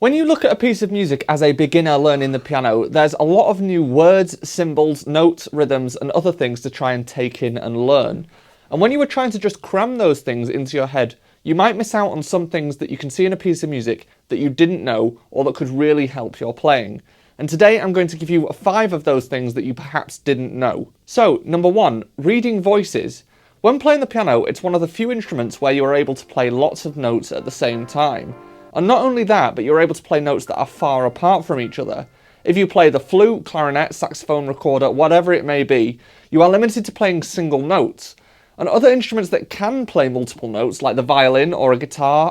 When you look at a piece of music as a beginner learning the piano, there's a lot of new words, symbols, notes, rhythms, and other things to try and take in and learn. And when you were trying to just cram those things into your head, you might miss out on some things that you can see in a piece of music that you didn't know or that could really help your playing. And today I'm going to give you 5 of those things that you perhaps didn't know. So, number 1, reading voices. When playing the piano, it's one of the few instruments where you are able to play lots of notes at the same time. And not only that, but you're able to play notes that are far apart from each other. If you play the flute, clarinet, saxophone, recorder, whatever it may be, you are limited to playing single notes. And other instruments that can play multiple notes, like the violin or a guitar,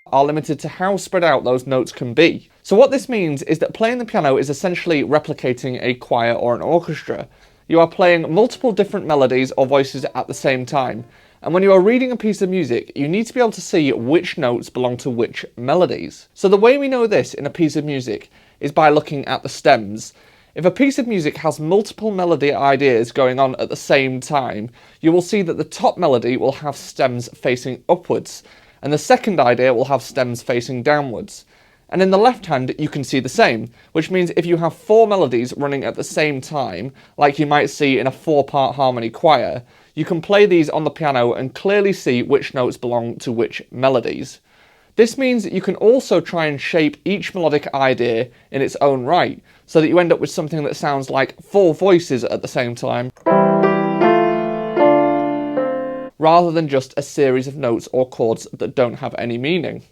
are limited to how spread out those notes can be. So what this means is that playing the piano is essentially replicating a choir or an orchestra. You are playing multiple different melodies or voices at the same time. And when you are reading a piece of music, you need to be able to see which notes belong to which melodies. So the way we know this in a piece of music is by looking at the stems. If a piece of music has multiple melody ideas going on at the same time, you will see that the top melody will have stems facing upwards, and the second idea will have stems facing downwards. And in the left hand, you can see the same, which means if you have 4 melodies running at the same time, like you might see in a 4-part harmony choir, you can play these on the piano and clearly see which notes belong to which melodies. This means that you can also try and shape each melodic idea in its own right, so that you end up with something that sounds like 4 voices at the same time, rather than just a series of notes or chords that don't have any meaning.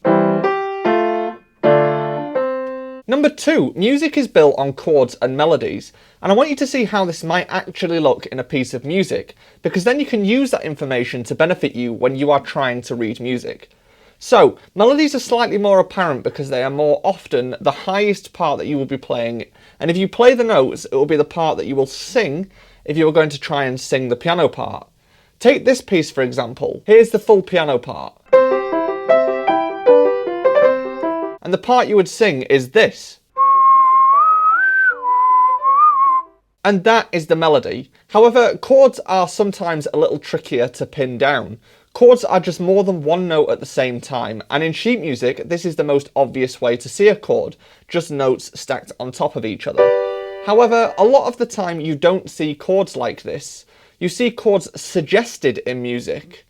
Number 2, music is built on chords and melodies, and I want you to see how this might actually look in a piece of music, because then you can use that information to benefit you when you are trying to read music. So, melodies are slightly more apparent because they are more often the highest part that you will be playing, and if you play the notes, it will be the part that you will sing if you are going to try and sing the piano part. Take this piece for example. Here's the full piano part. And the part you would sing is this. And that is the melody. However, chords are sometimes a little trickier to pin down. Chords are just more than one note at the same time, and in sheet music, this is the most obvious way to see a chord, just notes stacked on top of each other. However, a lot of the time you don't see chords like this. You see chords suggested in music.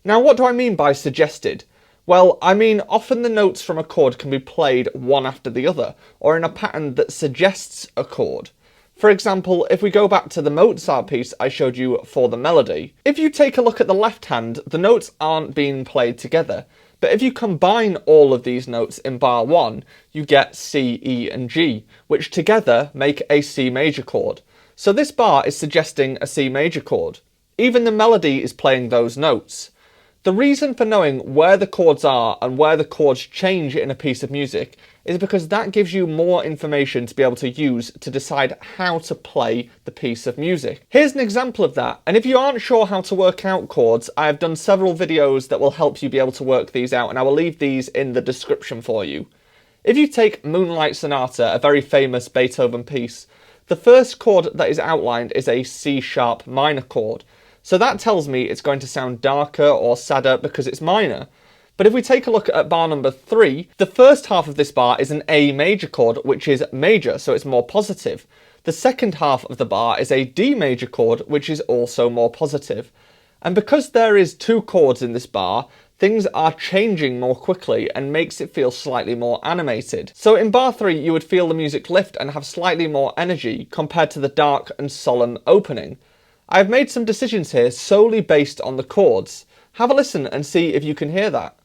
Now, what do I mean by suggested? Well, I mean often the notes from a chord can be played one after the other, or in a pattern that suggests a chord. For example, if we go back to the Mozart piece I showed you for the melody, if you take a look at the left hand, the notes aren't being played together, but if you combine all of these notes in bar 1, you get C, E and G, which together make a C major chord. So this bar is suggesting a C major chord. Even the melody is playing those notes. The reason for knowing where the chords are and where the chords change in a piece of music is because that gives you more information to be able to use to decide how to play the piece of music. Here's an example of that, and if you aren't sure how to work out chords, I have done several videos that will help you be able to work these out, and I will leave these in the description for you. If you take Moonlight Sonata, a very famous Beethoven piece, the first chord that is outlined is a C sharp minor chord. So that tells me it's going to sound darker or sadder because it's minor. But if we take a look at bar number 3, the first half of this bar is an A major chord, which is major, so it's more positive. The second half of the bar is a D major chord, which is also more positive. And because there is 2 chords in this bar, things are changing more quickly and makes it feel slightly more animated. So in bar 3, you would feel the music lift and have slightly more energy compared to the dark and solemn opening. I've made some decisions here solely based on the chords. Have a listen and see if you can hear that.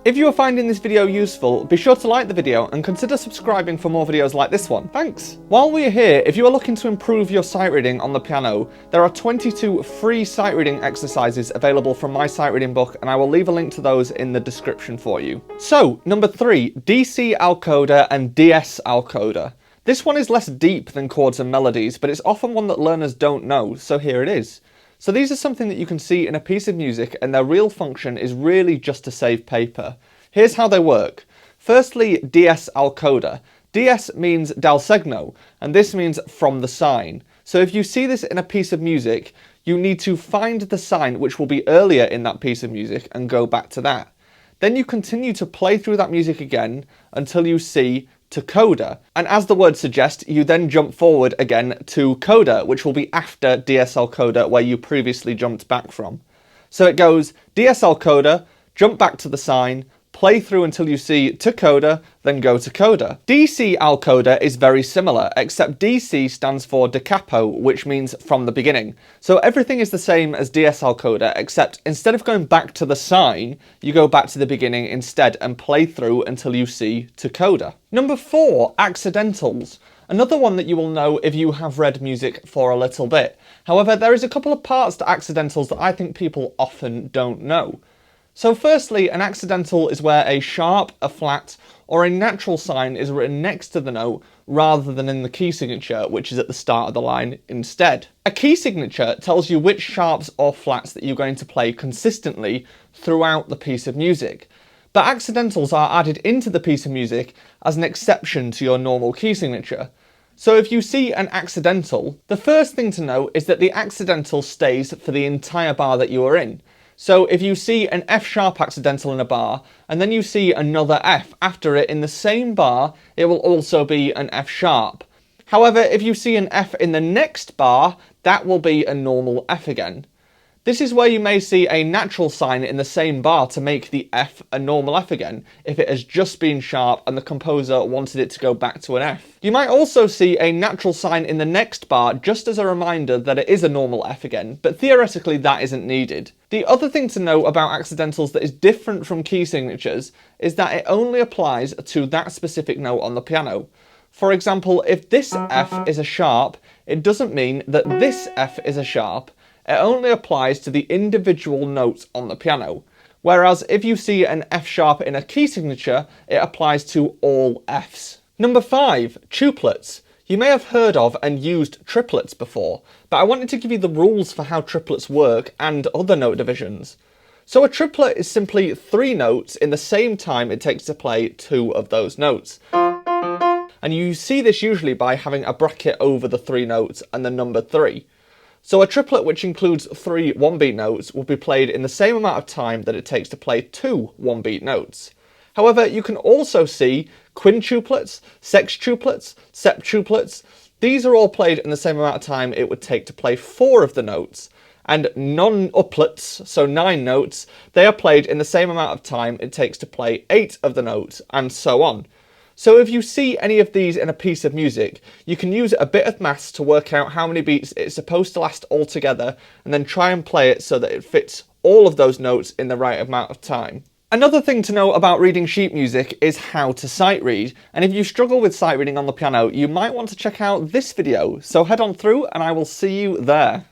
If you are finding this video useful, be sure to like the video and consider subscribing for more videos like this one. Thanks! While we are here, if you are looking to improve your sight reading on the piano, there are 22 free sight reading exercises available from my sight reading book, and I will leave a link to those in the description for you. So, number 3, DC alcoder and DS alcoder. This one is less deep than chords and melodies, but it's often one that learners don't know, so here it is. So these are something that you can see in a piece of music, and their real function is really just to save paper. Here's how they work. Firstly, dies al coda. Dies means dal segno, and this means from the sign. So if you see this in a piece of music, you need to find the sign which will be earlier in that piece of music and go back to that. Then you continue to play through that music again until you see to coda, and as the word suggests, you then jump forward again to coda, which will be after dies al coda, where you previously jumped back from. So it goes dies al coda, jump back to the sign, play through until you see to coda, then go to coda. DC al coda is very similar, except DC stands for da capo, which means from the beginning. So everything is the same as dies al coda, except instead of going back to the sign, you go back to the beginning instead and play through until you see to coda. Number 4, accidentals. Another one that you will know if you have read music for a little bit. However, there is a couple of parts to accidentals that I think people often don't know. So firstly, an accidental is where a sharp, a flat, or a natural sign is written next to the note rather than in the key signature, which is at the start of the line instead. A key signature tells you which sharps or flats that you're going to play consistently throughout the piece of music. But accidentals are added into the piece of music as an exception to your normal key signature. So if you see an accidental, the first thing to know is that the accidental stays for the entire bar that you are in. So if you see an F sharp accidental in a bar, and then you see another F after it in the same bar, it will also be an F sharp. However, if you see an F in the next bar, that will be a normal F again. This is where you may see a natural sign in the same bar to make the F a normal F again, if it has just been sharp and the composer wanted it to go back to an F. You might also see a natural sign in the next bar just as a reminder that it is a normal F again, but theoretically that isn't needed. The other thing to know about accidentals that is different from key signatures is that it only applies to that specific note on the piano. For example, if this F is a sharp, it doesn't mean that this F is a sharp. It only applies to the individual notes on the piano. Whereas if you see an F sharp in a key signature, it applies to all Fs. Number 5, tuplets. You may have heard of and used triplets before, but I wanted to give you the rules for how triplets work and other note divisions. So a triplet is simply 3 notes in the same time it takes to play 2 of those notes. And you see this usually by having a bracket over the 3 notes and the number 3. So a triplet which includes 3 one-beat notes will be played in the same amount of time that it takes to play 2 one-beat notes. However, you can also see quintuplets, sextuplets, septuplets. These are all played in the same amount of time it would take to play 4 of the notes. And non-uplets, so 9 notes, they are played in the same amount of time it takes to play 8 of the notes, and so on. So if you see any of these in a piece of music, you can use a bit of maths to work out how many beats it's supposed to last altogether, and then try and play it so that it fits all of those notes in the right amount of time. Another thing to know about reading sheet music is how to sight read, and if you struggle with sight reading on the piano, you might want to check out this video, so head on through and I will see you there.